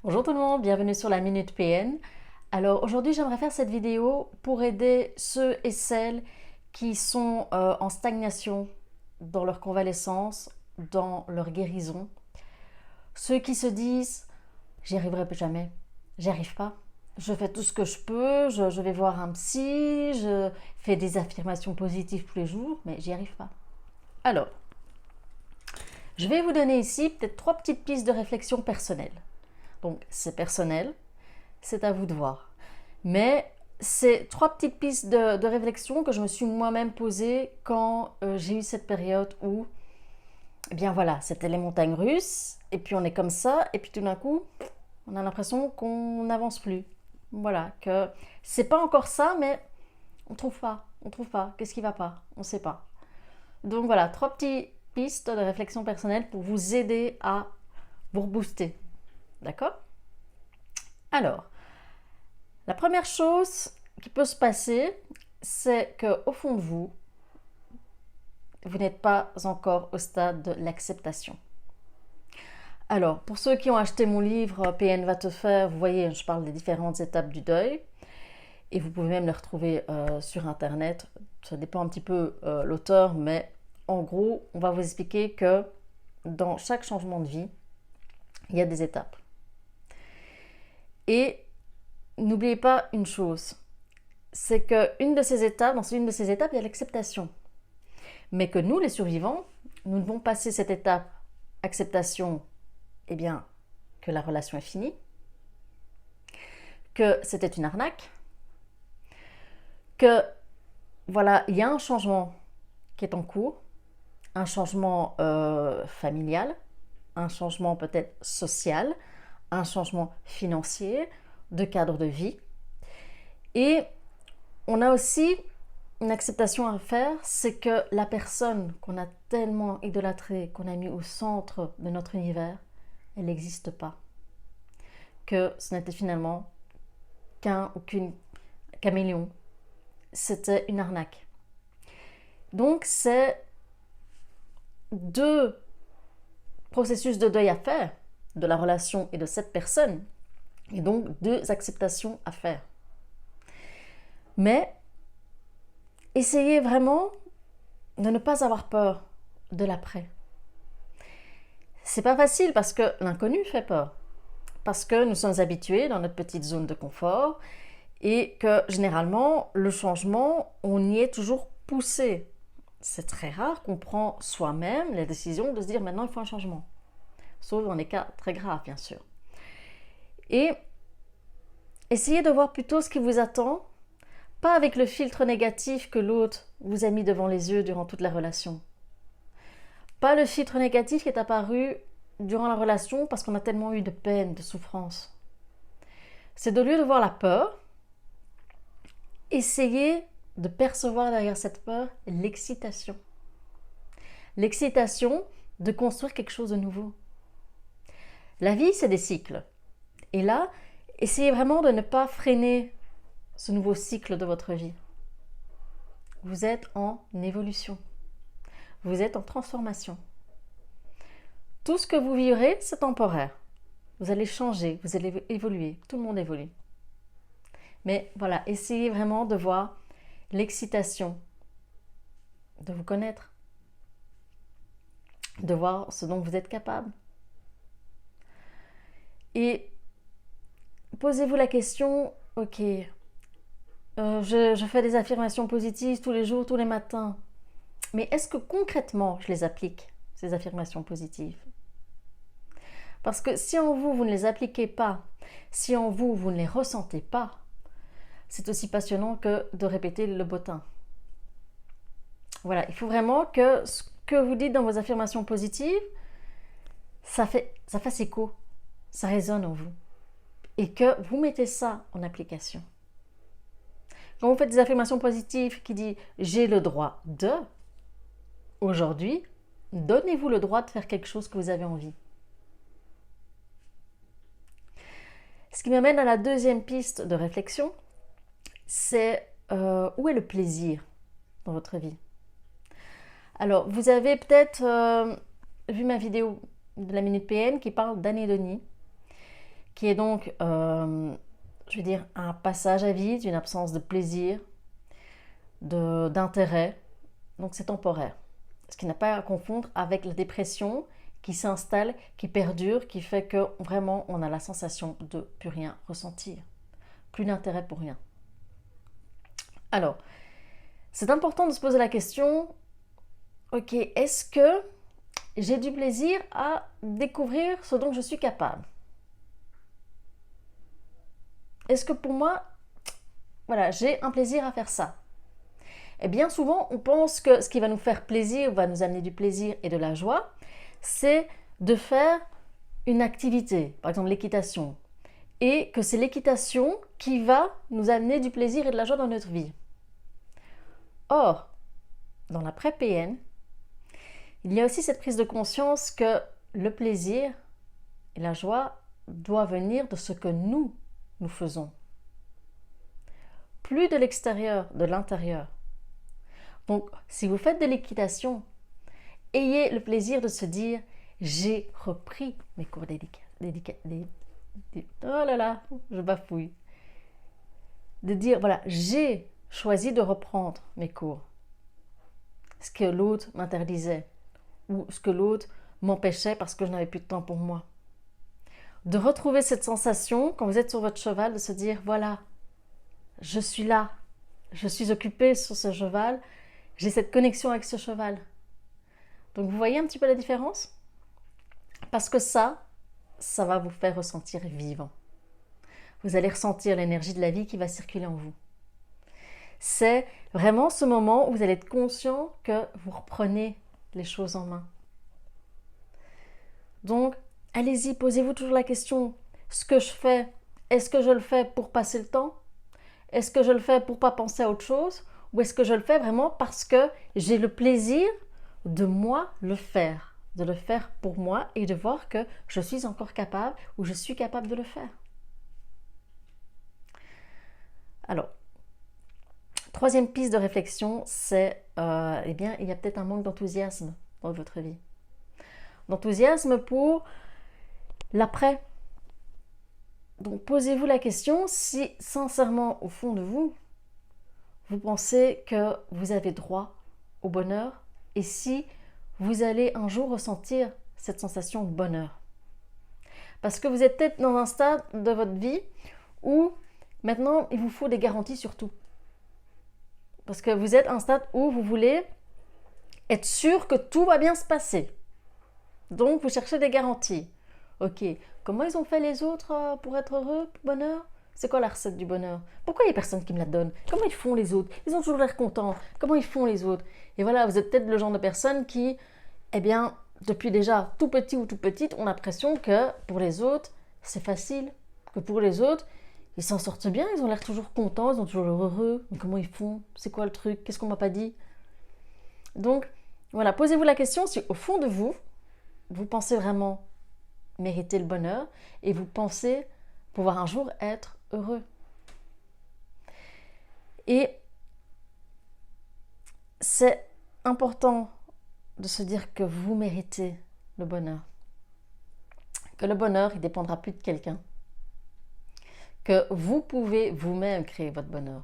Bonjour tout le monde, bienvenue sur la Minute PN. Alors aujourd'hui j'aimerais faire cette vidéo pour aider ceux et celles qui sont en stagnation dans leur convalescence, dans leur guérison. Ceux qui se disent j'y arriverai jamais, j'y arrive pas. Je fais tout ce que je peux, je vais voir un psy, je fais des affirmations positives tous les jours, mais j'y arrive pas. Alors, je vais vous donner ici peut-être 3 petites pistes de réflexion personnelle. Donc c'est personnel, c'est à vous de voir. Mais c'est 3 petites pistes de réflexion que je me suis moi-même posées quand j'ai eu cette période où, eh bien voilà, c'était les montagnes russes, et puis on est comme ça, et puis tout d'un coup, on a l'impression qu'on n'avance plus. Voilà, que c'est pas encore ça, mais on trouve pas, qu'est-ce qui va pas, on sait pas. Donc voilà, 3 petites pistes de réflexion personnelle pour vous aider à vous rebooster. D'accord? Alors, la première chose qui peut se passer, c'est qu'au fond de vous, vous n'êtes pas encore au stade de l'acceptation. Alors, pour ceux qui ont acheté mon livre PN va te faire, vous voyez, je parle des différentes étapes du deuil. Et vous pouvez même le retrouver sur Internet. Ça dépend un petit peu l'auteur, mais en gros, on va vous expliquer que dans chaque changement de vie, il y a des étapes. Et n'oubliez pas une chose, c'est qu'une de ces étapes, dans une de ces étapes, il y a l'acceptation. Mais que nous, les survivants, nous devons passer cette étape acceptation, eh bien, que la relation est finie, que c'était une arnaque, que voilà, il y a un changement qui est en cours, un changement familial, un changement peut-être social, un changement financier, de cadre de vie. Et on a aussi une acceptation à faire, c'est que la personne qu'on a tellement idolâtrée, qu'on a mis au centre de notre univers, elle n'existe pas. Que ce n'était finalement qu'un ou qu'une caméléon. C'était une arnaque. Donc c'est 2 processus de deuil à faire, de la relation et de cette personne, et donc 2 acceptations à faire. Mais essayez vraiment de ne pas avoir peur de l'après. C'est pas facile parce que l'inconnu fait peur. Parce que nous sommes habitués dans notre petite zone de confort et que généralement, le changement, on y est toujours poussé. C'est très rare qu'on prend soi-même la décision de se dire maintenant il faut un changement. Sauf dans les cas très graves, bien sûr. Et essayez de voir plutôt ce qui vous attend, pas avec le filtre négatif que l'autre vous a mis devant les yeux durant toute la relation. Pas le filtre négatif qui est apparu durant la relation parce qu'on a tellement eu de peine, de souffrance. C'est de lieu de voir la peur, essayez de percevoir derrière cette peur l'excitation. L'excitation de construire quelque chose de nouveau. La vie, c'est des cycles. Et là, essayez vraiment de ne pas freiner ce nouveau cycle de votre vie. Vous êtes en évolution. Vous êtes en transformation. Tout ce que vous vivrez, c'est temporaire. Vous allez changer, vous allez évoluer. Tout le monde évolue. Mais voilà, essayez vraiment de voir l'excitation, de vous connaître, de voir ce dont vous êtes capable. Et posez-vous la question, ok, je fais des affirmations positives tous les jours, tous les matins, mais est-ce que concrètement je les applique, ces affirmations positives? Parce que si en vous, vous ne les appliquez pas, si en vous, vous ne les ressentez pas, c'est aussi passionnant que de répéter le bottin. Voilà, il faut vraiment que ce que vous dites dans vos affirmations positives, ça fasse écho, ça résonne en vous. Et que vous mettez ça en application. Quand vous faites des affirmations positives qui disent « j'ai le droit de », aujourd'hui, donnez-vous le droit de faire quelque chose que vous avez envie. Ce qui m'amène à la deuxième piste de réflexion, c'est où est le plaisir dans votre vie? Alors, vous avez peut-être vu ma vidéo de la Minute PN qui parle d'anédonie, qui est donc, je veux dire, un passage à vide, une absence de plaisir, d'intérêt. Donc c'est temporaire. Ce qui n'a pas à confondre avec la dépression qui s'installe, qui perdure, qui fait que vraiment on a la sensation de plus rien ressentir, plus d'intérêt pour rien. Alors, c'est important de se poser la question, ok, est-ce que j'ai du plaisir à découvrir ce dont je suis capable? Est-ce que pour moi, voilà, j'ai un plaisir à faire ça? Et bien souvent, on pense que ce qui va nous faire plaisir, va nous amener du plaisir et de la joie, c'est de faire une activité, par exemple l'équitation, et que c'est l'équitation qui va nous amener du plaisir et de la joie dans notre vie. Or, dans l'après-PN, il y a aussi cette prise de conscience que le plaisir et la joie doivent venir de ce que nous faisons. Plus de l'extérieur, de l'intérieur. Donc, si vous faites de l'équitation, ayez le plaisir de se dire « j'ai repris mes cours oh là là, je bafouille. De dire « voilà, j'ai choisi de reprendre mes cours. » Ce que l'autre m'interdisait ou ce que l'autre m'empêchait parce que je n'avais plus de temps pour moi. De retrouver cette sensation quand vous êtes sur votre cheval, de se dire « voilà, je suis là, je suis occupée sur ce cheval, j'ai cette connexion avec ce cheval. » Donc vous voyez un petit peu la différence? Parce que ça va vous faire ressentir vivant. Vous allez ressentir l'énergie de la vie qui va circuler en vous. C'est vraiment ce moment où vous allez être conscient que vous reprenez les choses en main. Donc, allez-y, posez-vous toujours la question, ce que je fais, est-ce que je le fais pour passer le temps? Est-ce que je le fais pour pas penser à autre chose? Ou est-ce que je le fais vraiment parce que j'ai le plaisir de moi le faire, de le faire pour moi et de voir que je suis encore capable ou je suis capable de le faire. Alors, troisième piste de réflexion, c'est eh bien, il y a peut-être un manque d'enthousiasme dans votre vie. D'enthousiasme pour l'après. Donc posez-vous la question si sincèrement au fond de vous, vous pensez que vous avez droit au bonheur et si vous allez un jour ressentir cette sensation de bonheur. Parce que vous êtes peut-être dans un stade de votre vie où maintenant il vous faut des garanties sur tout. Parce que vous êtes à un stade où vous voulez être sûr que tout va bien se passer. Donc vous cherchez des garanties. Ok, comment ils ont fait les autres pour être heureux, pour bonheur? C'est quoi la recette du bonheur? Pourquoi il n'y a personne qui me la donne? Comment ils font les autres? Ils ont toujours l'air contents. Comment ils font les autres? Et voilà, vous êtes peut-être le genre de personne qui, eh bien, depuis déjà tout petit ou tout petite, ont l'impression que pour les autres, c'est facile. Que pour les autres, ils s'en sortent bien, ils ont l'air toujours contents, ils ont toujours l'air heureux. Mais comment ils font? C'est quoi le truc? Qu'est-ce qu'on m'a pas dit? Donc, voilà, posez-vous la question si au fond de vous, vous pensez vraiment mériter le bonheur et vous pensez pouvoir un jour être heureux. Et c'est important de se dire que vous méritez le bonheur. Que le bonheur, il ne dépendra plus de quelqu'un. Que vous pouvez vous-même créer votre bonheur.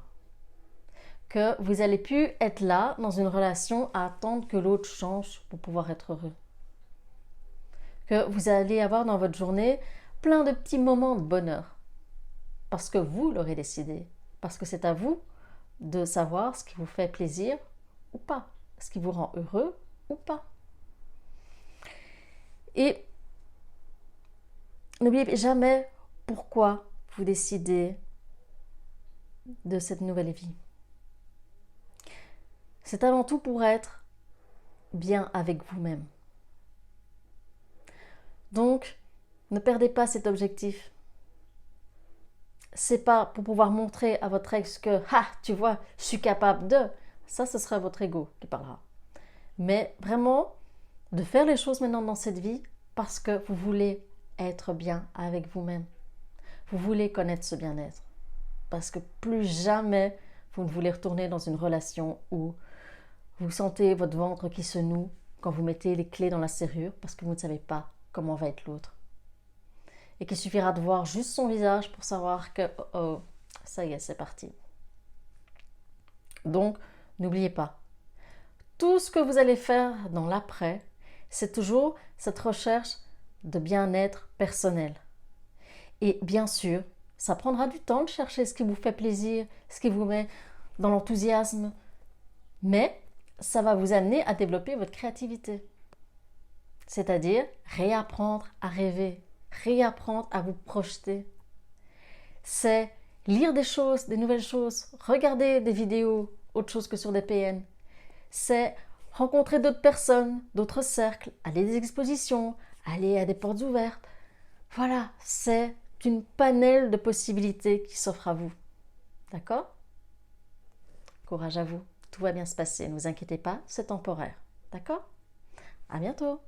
Que vous n'allez plus être là dans une relation à attendre que l'autre change pour pouvoir être heureux. Que vous allez avoir dans votre journée plein de petits moments de bonheur. Parce que vous l'aurez décidé. Parce que c'est à vous de savoir ce qui vous fait plaisir ou pas. Ce qui vous rend heureux ou pas. Et n'oubliez jamais pourquoi vous décidez de cette nouvelle vie. C'est avant tout pour être bien avec vous-même. Donc, ne perdez pas cet objectif. C'est pas pour pouvoir montrer à votre ex que « Ah, tu vois, je suis capable de ». Ça, ce sera votre ego qui parlera. Mais vraiment, de faire les choses maintenant dans cette vie parce que vous voulez être bien avec vous-même. Vous voulez connaître ce bien-être. Parce que plus jamais, vous ne voulez retourner dans une relation où vous sentez votre ventre qui se noue quand vous mettez les clés dans la serrure parce que vous ne savez pas comment va être l'autre. et qu'il suffira de voir juste son visage pour savoir que oh, ça y est, c'est parti. Donc, n'oubliez pas, tout ce que vous allez faire dans l'après, c'est toujours cette recherche de bien-être personnel. Et bien sûr, ça prendra du temps de chercher ce qui vous fait plaisir, ce qui vous met dans l'enthousiasme, mais ça va vous amener à développer votre créativité. C'est-à-dire réapprendre à rêver, réapprendre à vous projeter. C'est lire des choses, des nouvelles choses, regarder des vidéos, autre chose que sur des PN. C'est rencontrer d'autres personnes, d'autres cercles, aller à des expositions, aller à des portes ouvertes. Voilà, c'est une panel de possibilités qui s'offre à vous. D'accord ? Courage à vous, tout va bien se passer, ne vous inquiétez pas, c'est temporaire. D'accord ? À bientôt.